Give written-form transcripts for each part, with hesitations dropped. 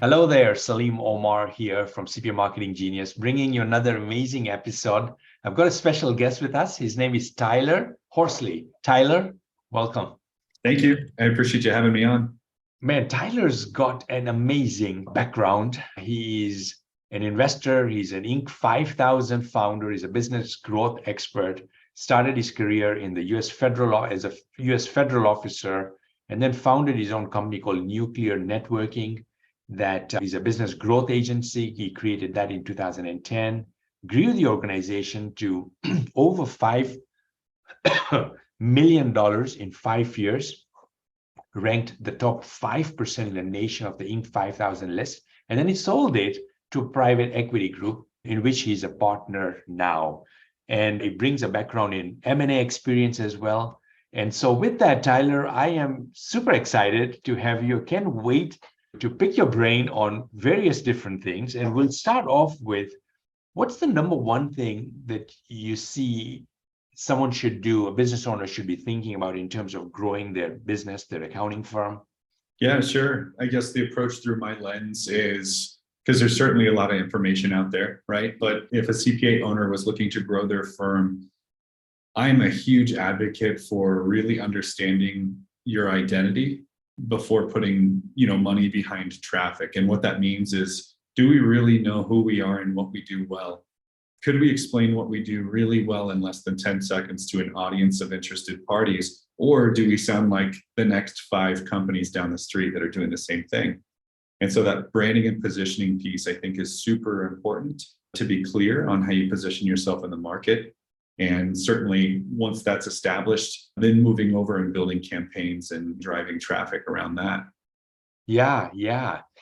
Hello there, Salim Omar here from CPA Marketing Genius, bringing you another amazing episode. I've got a special guest with us. His name is Tyler Horsley. Tyler, welcome. Thank you. I appreciate you having me on. Man, Tyler's got an amazing background. He's an investor. He's an Inc. 5000 founder. He's a business growth expert. Started his career in the as a U.S. federal officer, and then founded his own company called Nuclear Networking. That is a business growth agency. He created that in 2010. Grew the organization to over $5 million in 5 years, ranked the top 5% in the nation of the Inc. 5000 list. And then he sold it to a private equity group in which he's a partner now. And he brings a background in M&A experience as well. And so with that, Tyler, I am super excited to have you. Can't wait to pick your brain on various different things. And we'll start off with, what's the number one thing that you see someone should do, a business owner should be thinking about in terms of growing their business, their accounting firm? Yeah, sure. I guess the approach through my lens is because there's certainly a lot of information out there, right? But if a CPA owner was looking to grow their firm, I'm a huge advocate for really understanding your identity before putting, money behind traffic. And what that means is, do we really know who we are and what we do well? Could we explain what we do really well in less than 10 seconds to an audience of interested parties? Or do we sound like the next 5 companies down the street that are doing the same thing? And so that branding and positioning piece, I think, is super important to be clear on how you position yourself in the market. And certainly once that's established, then moving over and building campaigns and driving traffic around that. Yeah.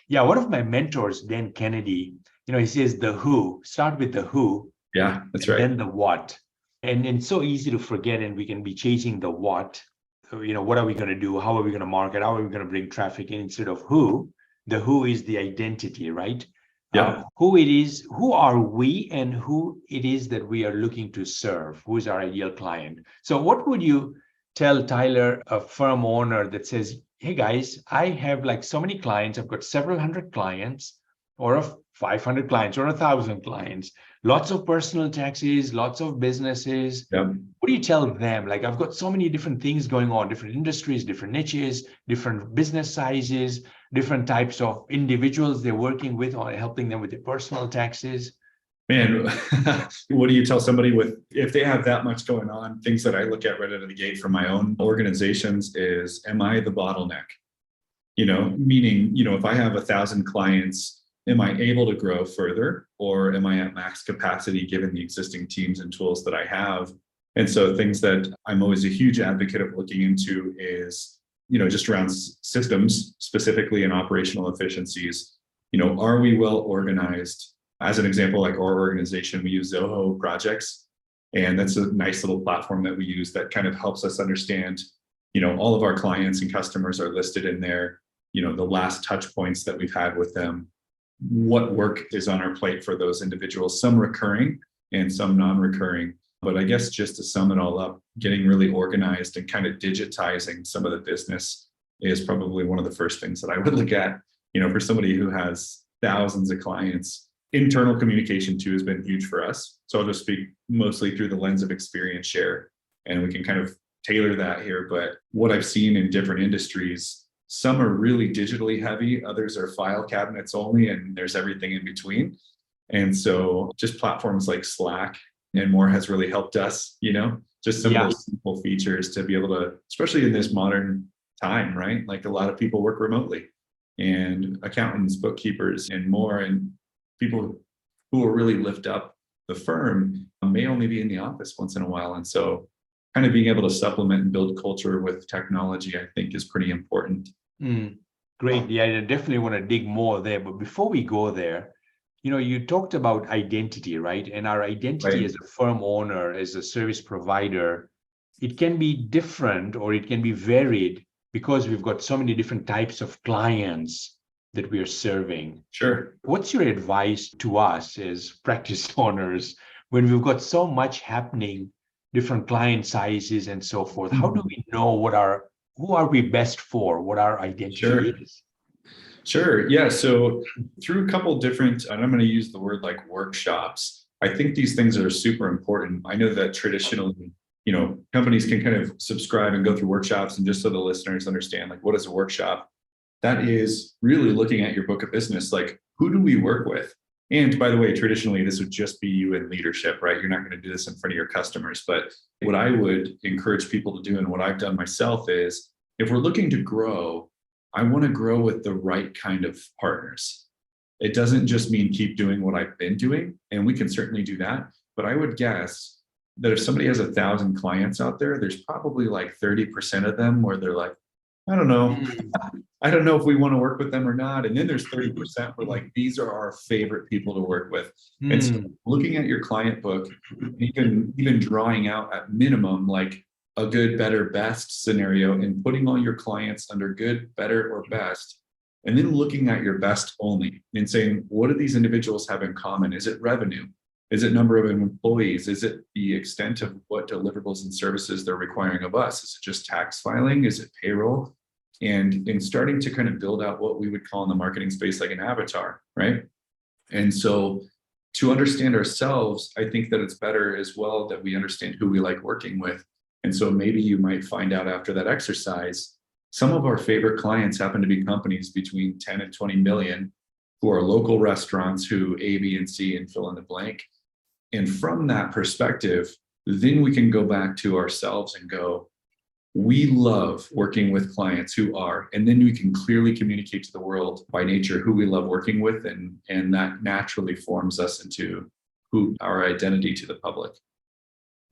One of my mentors, Dan Kennedy, he says the who, start with the who. Yeah, that's right. Then the what. And it's so easy to forget, and we can be chasing the what. So, what are we going to do? How are we going to market? How are we going to bring traffic in instead of who? The who is the identity, right? Yeah. Who it is, who are we, and who it is that we are looking to serve? Who is our ideal client? So what would you tell Tyler, a firm owner that says, hey guys, I have like so many clients, I've got several hundred clients, or 500 clients, or 1,000 clients, lots of personal taxes, lots of businesses. Yeah. What do you tell them? Like, I've got so many different things going on, different industries, different niches, different business sizes, different types of individuals they're working with, or helping them with their personal taxes. Man, what do you tell somebody if they have that much going on? Things that I look at right out of the gate from my own organizations is, am I the bottleneck? Meaning, if I have 1,000 clients, am I able to grow further, or am I at max capacity given the existing teams and tools that I have? And so things that I'm always a huge advocate of looking into is, just around systems, specifically in operational efficiencies. Are we well organized? As an example, like our organization, we use Zoho projects, and that's a nice little platform that we use that kind of helps us understand, all of our clients and customers are listed in there, the last touch points that we've had with them, what work is on our plate for those individuals, some recurring and some non-recurring. But I guess just to sum it all up, getting really organized and kind of digitizing some of the business is probably one of the first things that I would look at, for somebody who has thousands of clients. Internal communication too has been huge for us. So I'll just speak mostly through the lens of experience share, and we can kind of tailor that here. But what I've seen in different industries, some are really digitally heavy, others are file cabinets only, and there's everything in between. And so just platforms like Slack and more has really helped us, just some of those simple features to be able to, especially in this modern time, right? Like a lot of people work remotely, and accountants, bookkeepers, and more, and people who will really lift up the firm may only be in the office once in a while. And so kind of being able to supplement and build culture with technology, I think, is pretty important. Great. Yeah, I definitely want to dig more there. But before we go there, you talked about identity, right? And our identity as a firm owner, as a service provider, it can be different, or it can be varied, because we've got so many different types of clients that we are serving. Sure. What's your advice to us as practice owners when we've got so much happening, different client sizes and so forth? How do we know who are we best for, what our identity is? Sure. Yeah. So through a couple different, and I'm going to use the word like workshops, I think these things are super important. I know that traditionally, companies can kind of subscribe and go through workshops. And just so the listeners understand, like, what is a workshop? That is really looking at your book of business, like, who do we work with? And by the way, traditionally, this would just be you in leadership, right? You're not going to do this in front of your customers. But what I would encourage people to do, and what I've done myself, is if we're looking to grow, I want to grow with the right kind of partners. It doesn't just mean keep doing what I've been doing, and we can certainly do that. But I would guess that if somebody has 1,000 clients out there, there's probably like 30% of them where they're like, I don't know. I don't know if we want to work with them or not. And then there's 30% where like, these are our favorite people to work with. And so looking at your client book, even drawing out at minimum, like a good, better, best scenario, and putting all your clients under good, better, or best, and then looking at your best only and saying, what do these individuals have in common? Is it revenue? Is it number of employees? Is it the extent of what deliverables and services they're requiring of us? Is it just tax filing? Is it payroll? And in starting to kind of build out what we would call in the marketing space like an avatar, right? And so to understand ourselves, I think that it's better as well that we understand who we like working with. And so maybe you might find out after that exercise, some of our favorite clients happen to be companies between 10 and 20 million who are local restaurants who A, B, and C and fill in the blank. And from that perspective, then we can go back to ourselves and go, we love working with clients who are, and then we can clearly communicate to the world by nature who we love working with. And that naturally forms us into who our identity to the public.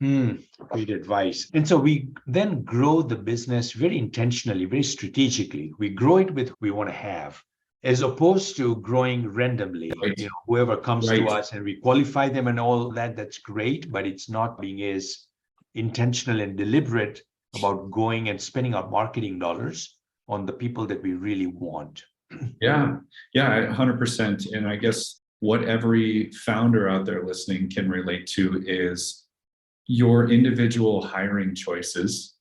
Great advice. And so we then grow the business very intentionally, very strategically. We grow it with who we want to have, as opposed to growing randomly. Right. Whoever comes Right. to us and we qualify them and all that, that's great, but it's not being as intentional and deliberate about going and spending our marketing dollars on the people that we really want. Yeah, 100%. And I guess what every founder out there listening can relate to is your individual hiring choices.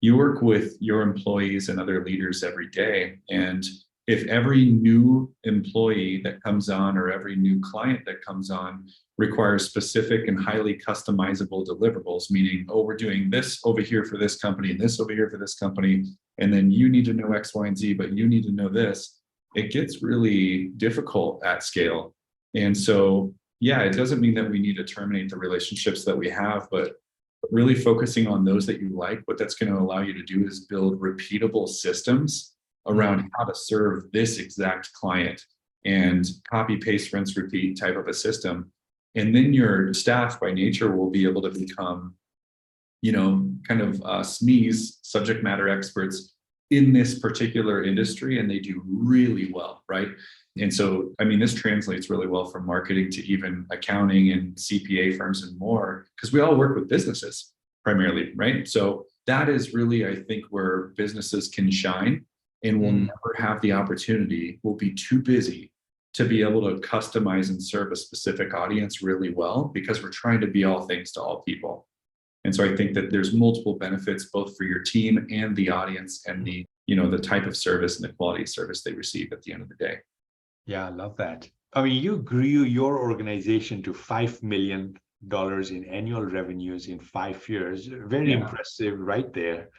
You work with your employees and other leaders every day. And if every new employee that comes on or every new client that comes on requires specific and highly customizable deliverables, meaning, oh, we're doing this over here for this company and this over here for this company, and then you need to know X, Y, and Z, but you need to know this, it gets really difficult at scale. And so, yeah, it doesn't mean that we need to terminate the relationships that we have, but really focusing on those that you like, what that's going to allow you to do is build repeatable systems around how to serve this exact client and copy, paste, rinse, repeat type of a system. And then your staff by nature will be able to become, kind of SMEs, subject matter experts in this particular industry, and they do really well, right? And so, this translates really well from marketing to even accounting and CPA firms and more, because we all work with businesses primarily, right? So that is really, I think, where businesses can shine, and will never have the opportunity, will be too busy to be able to customize and serve a specific audience really well, because we're trying to be all things to all people. And so I think that there's multiple benefits both for your team and the audience and the type of service and the quality of service they receive at the end of the day. Yeah, I love that. You grew your organization to $5 million in annual revenues in 5 years. Very impressive right there.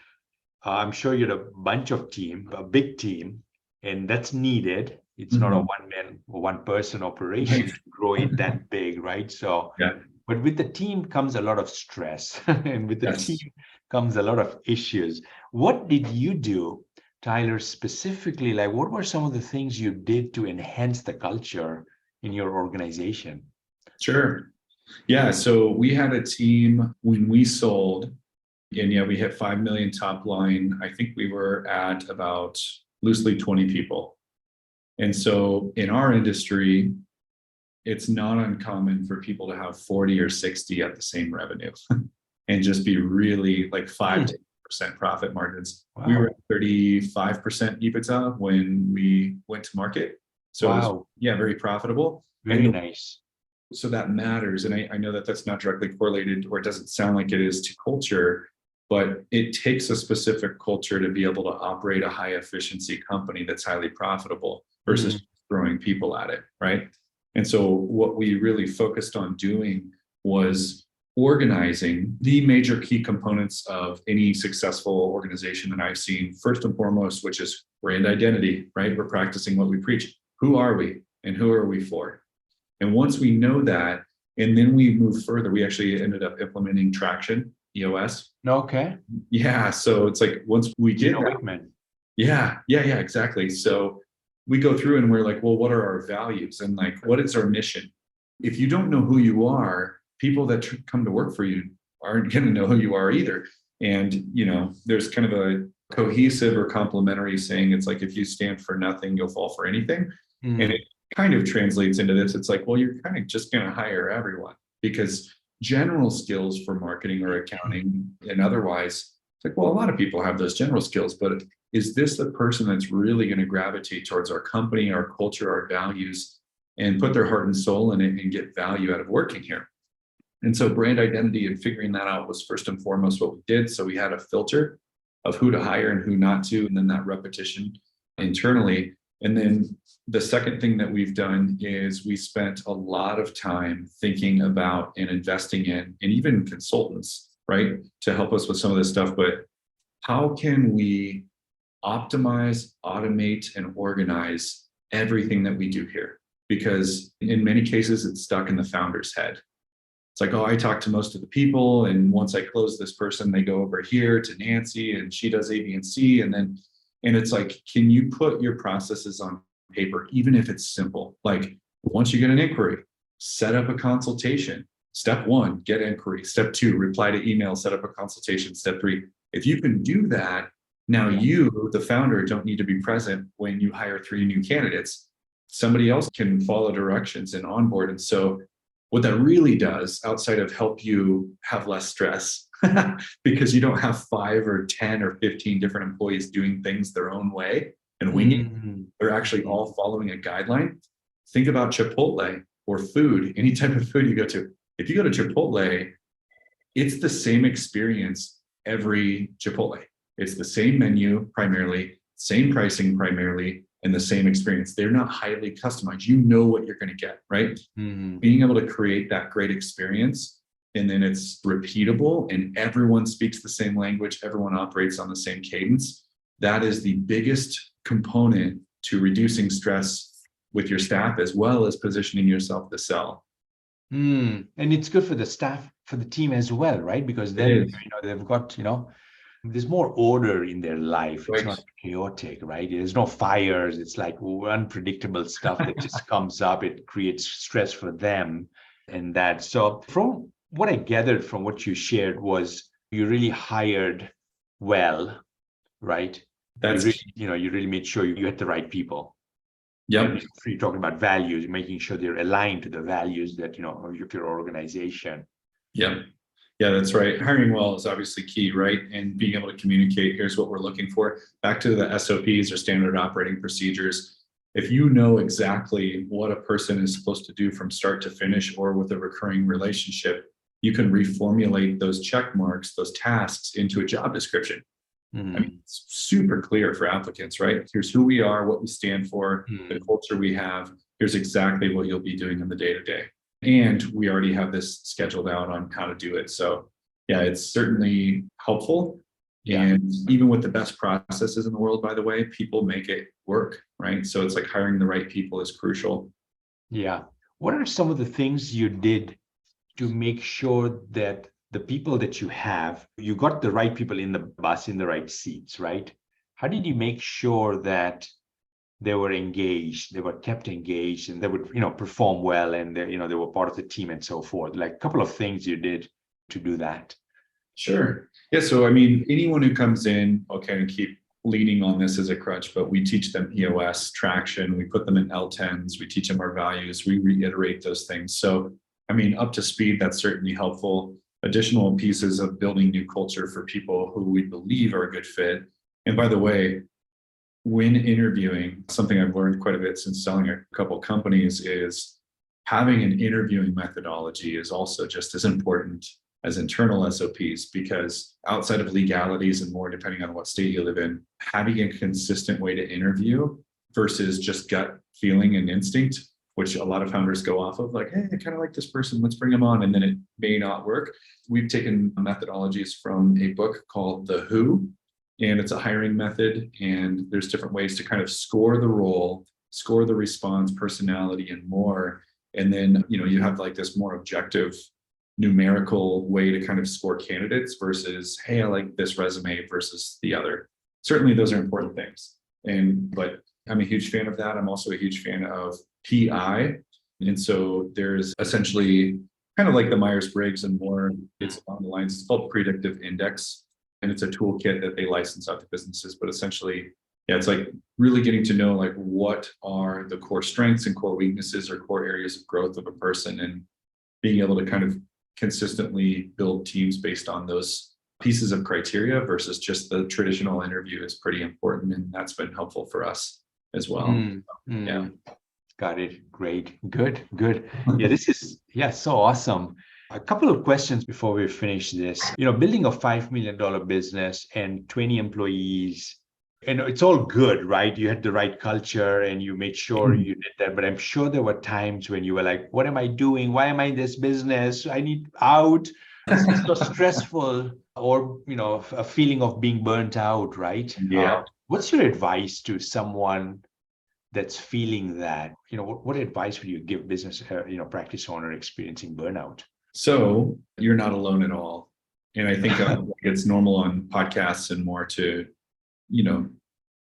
I'm sure you had a bunch of team, a big team, and that's needed. It's not a one-man or one-person operation to grow it that big, right? So, but with the team comes a lot of stress, and with the team comes a lot of issues. What did you do, Tyler, specifically? Like, what were some of the things you did to enhance the culture in your organization? Sure. Yeah. So we had a team when we sold, and we hit 5 million top line. I think we were at about loosely 20 people. And so in our industry, it's not uncommon for people to have 40 or 60 at the same revenue and just be really like 5 to 8% profit margins. Wow. We were at 35% EBITDA when we went to market. So it was, very profitable. Very nice. So that matters. And I know that that's not directly correlated, or it doesn't sound like it is, to culture, but it takes a specific culture to be able to operate a high efficiency company that's highly profitable versus throwing people at it, right? And so what we really focused on doing was organizing the major key components of any successful organization that I've seen, first and foremost, which is brand identity, right? We're practicing what we preach. Who are we and who are we for? And once we know that, and then we move further, we actually ended up implementing traction, EOS. Okay. Yeah. So it's like once we get that, Wickman. yeah, exactly. So we go through and we're like, well, what are our values? And like, what is our mission? If you don't know who you are, people that come to work for you aren't going to know who you are either. And, there's kind of a cohesive or complementary saying, it's like, if you stand for nothing, you'll fall for anything. And it kind of translates into this. It's like, well, you're kind of just going to hire everyone, because general skills for marketing or accounting and otherwise, it's like, well, a lot of people have those general skills, but is this the person that's really going to gravitate towards our company, our culture, our values, and put their heart and soul in it and get value out of working here? And so brand identity and figuring that out was first and foremost what we did. So we had a filter of who to hire and who not to, and then that repetition internally. And then the second thing that we've done is we spent a lot of time thinking about and investing in, and even consultants, right, to help us with some of this stuff. But how can we optimize, automate, and organize everything that we do here? Because in many cases, it's stuck in the founder's head. It's like, oh, I talk to most of the people, and once I close this person, they go over here to Nancy, and she does A, B, and C. And it's like, can you put your processes on paper, even if it's simple? Like, once you get an inquiry, set up a consultation. Step 1, get inquiry. Step 2, reply to email, set up a consultation. Step 3, if you can do that, now you, the founder, don't need to be present when you hire 3 new candidates. Somebody else can follow directions and onboard. And so what that really does, outside of help you have less stress, because you don't have 5 or 10 or 15 different employees doing things their own way and winging it, they're actually all following a guideline. Think about Chipotle or food, any type of food you go to. If you go to Chipotle, it's the same experience every Chipotle. It's the same menu primarily, same pricing primarily, and the same experience. They're not highly customized. You know what you're going to get, right? Being able to create that great experience, and then it's repeatable and everyone speaks the same language, everyone operates on the same cadence. That is the biggest component to reducing stress with your staff, as well as positioning yourself to sell. And it's good for the staff, for the team as well, right? Because then they've got, there's more order in their life. It's not chaotic, right? There's no fires. It's like unpredictable stuff that just comes up. It creates stress for them. And that, so from what I gathered from what you shared was you really hired well, right? That's, you really made sure you had the right people. Yep. You're talking about values, making sure they're aligned to the values that, of your organization. Yep. Yeah, that's right. Hiring well is obviously key, right? And being able to communicate, here's what we're looking for. Back to the SOPs or standard operating procedures. If you know exactly what a person is supposed to do from start to finish, or with a recurring relationship, you can reformulate those check marks, those tasks into a job description. I mean, it's super clear for applicants, right? Here's who we are, what we stand for, the culture we have. Here's exactly what you'll be doing in the day-to-day. And we already have this scheduled out on how to do it. So yeah, it's certainly helpful. And even with the best processes in the world, by the way, people make it work, right? So it's like hiring the right people is crucial. Yeah. What are some of the things you did to make sure that the people that you have, you got the right people in the bus, in the right seats, right? How did you make sure that they were engaged, they were kept engaged, and they would, perform well, and they were part of the team and so forth? Like a couple of things you did to do that. Sure. Yeah. So, I mean, anyone who comes in, and keep leaning on this as a crutch, but we teach them EOS, traction, we put them in L10s, we teach them our values, we reiterate those things. So, I mean, up to speed, that's certainly helpful. Additional pieces of building new culture for people who we believe are a good fit. And by the way, when interviewing, something I've learned quite a bit since selling a couple of companies is having an interviewing methodology is also just as important as internal SOPs, because outside of legalities and more, depending on what state you live in, having a consistent way to interview versus just gut feeling and instinct, which a lot of founders go off of, like, hey, I kind of like this person, let's bring them on, and then it may not work. We've taken methodologies from a book called The Who, and it's a hiring method, and there's different ways to kind of score the role, score the response, personality, and more. And then, you have like this more objective numerical way to kind of score candidates versus, hey, I like this resume versus the other. Certainly those are important things. But I'm a huge fan of that. I'm also a huge fan of PI. And so there's essentially kind of like the Myers-Briggs and more, it's on the lines, it's called predictive index. And it's a toolkit that they license out to businesses. But essentially, yeah, it's like really getting to know like what are the core strengths and core weaknesses or core areas of growth of a person, and being able to kind of consistently build teams based on those pieces of criteria versus just the traditional interview is pretty important. And that's been helpful for us as well. Yeah. Got it. Great. Good. Yeah, this is, so awesome. A couple of questions before we finish this. Building a $5 million business and 20 employees, and it's all good, right? You had the right culture and you made sure you did that. But I'm sure there were times when you were like, what am I doing? Why am I in this business? I need out. It's so stressful, or, a feeling of being burnt out, right? Yeah. What's your advice to someone that's feeling that? What advice would you give business, practice owner experiencing burnout? So you're not alone at all. And I think it's normal on podcasts and more to,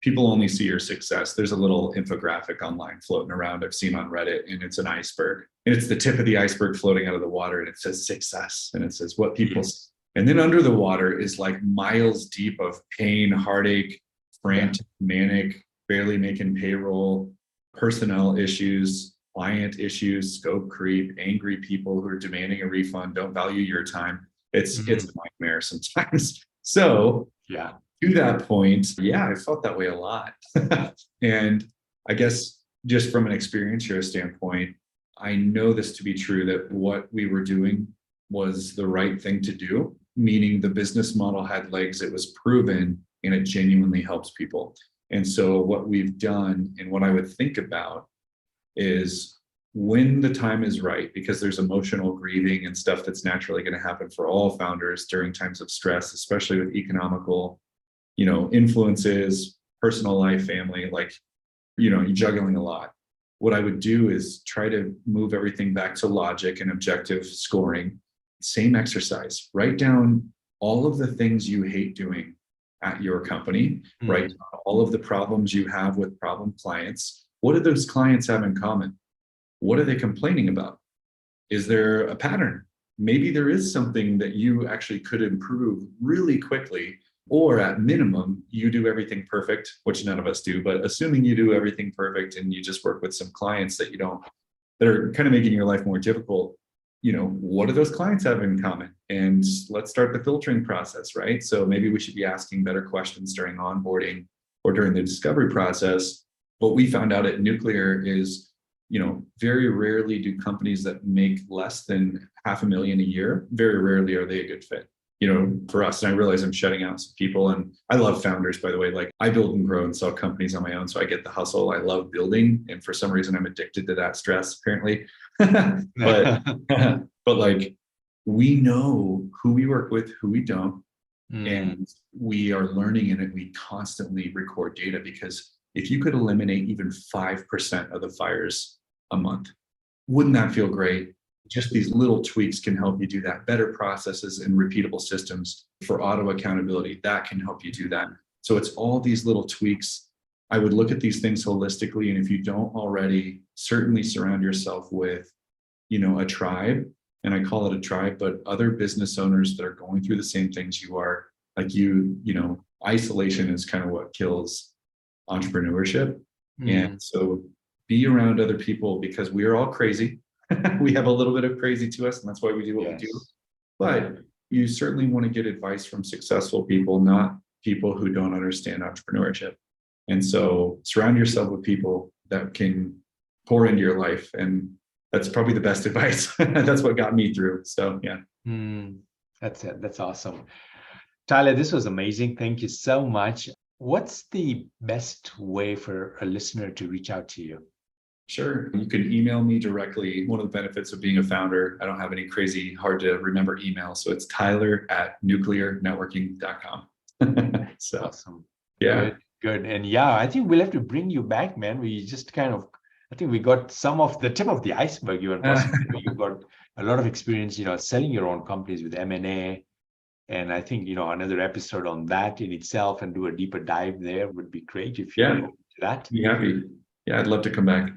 people only see your success. There's a little infographic online floating around I've seen on Reddit, and it's an iceberg. And it's the tip of the iceberg floating out of the water, and it says success. And it says what people see. And then under the water is like miles deep of pain, heartache, frantic, manic, barely making payroll, personnel issues, client issues, scope creep, angry people who are demanding a refund, don't value your time. It's a nightmare sometimes. So to that point, I felt that way a lot. And I guess just from an experience share standpoint, I know this to be true, that what we were doing was the right thing to do, meaning the business model had legs, it was proven, and it genuinely helps people. And so what we've done, and what I would think about, is when the time is right, because there's emotional grieving and stuff that's naturally going to happen for all founders during times of stress, especially with economical, influences, personal life, family, like, you're juggling a lot. What I would do is try to move everything back to logic and objective scoring. Same exercise, write down all of the things you hate doing at your company, write down all of the problems you have with problem clients. What do those clients have in common? What are they complaining about? Is there a pattern? Maybe there is something that you actually could improve really quickly, or at minimum, you do everything perfect, which none of us do, but assuming you do everything perfect and you just work with some clients that that are kind of making your life more difficult, what do those clients have in common? And let's start the filtering process, right? So maybe we should be asking better questions during onboarding or during the discovery process. What we found out at Nuclear is, very rarely do companies that make less than $500,000 a year, very rarely are they a good fit, for us. And I realize I'm shutting out some people, and I love founders, by the way. Like, I build and grow and sell companies on my own. So I get the hustle. I love building. And for some reason, I'm addicted to that stress, apparently. but like, we know who we work with, who we don't. And we are learning in it. We constantly record data, because if you could eliminate even 5% of the fires a month, wouldn't that feel great? Just these little tweaks can help you do that. Better processes and repeatable systems for auto accountability, that can help you do that. So it's all these little tweaks. I would look at these things holistically. And if you don't already, certainly surround yourself with, a tribe. And I call it a tribe, but other business owners that are going through the same things you are. Like isolation is kind of what kills entrepreneurship. And so be around other people, because we are all crazy. We have a little bit of crazy to us, and that's why we do what we do. But you certainly want to get advice from successful people, not people who don't understand entrepreneurship. And so surround yourself with people that can pour into your life. And that's probably the best advice. That's what got me through. So, yeah. That's it. That's awesome. Tyler, this was amazing. Thank you so much. What's the best way for a listener to reach out to you? Sure. You can email me directly. One of the benefits of being a founder, I don't have any crazy hard to remember email. So it's tyler@nuclearnetworking.com. So Awesome. yeah. Good. And yeah, I think we'll have to bring you back, man. We just I think we got some of the tip of the iceberg. You've got a lot of experience, selling your own companies with M&A. And I think, another episode on that in itself and do a deeper dive there would be great if you're open to that. Be happy. Yeah, I'd love to come back.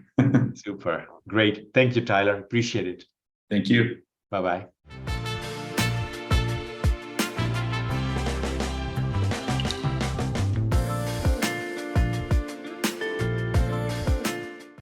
Super. Great. Thank you, Tyler. Appreciate it. Thank you. Bye-bye.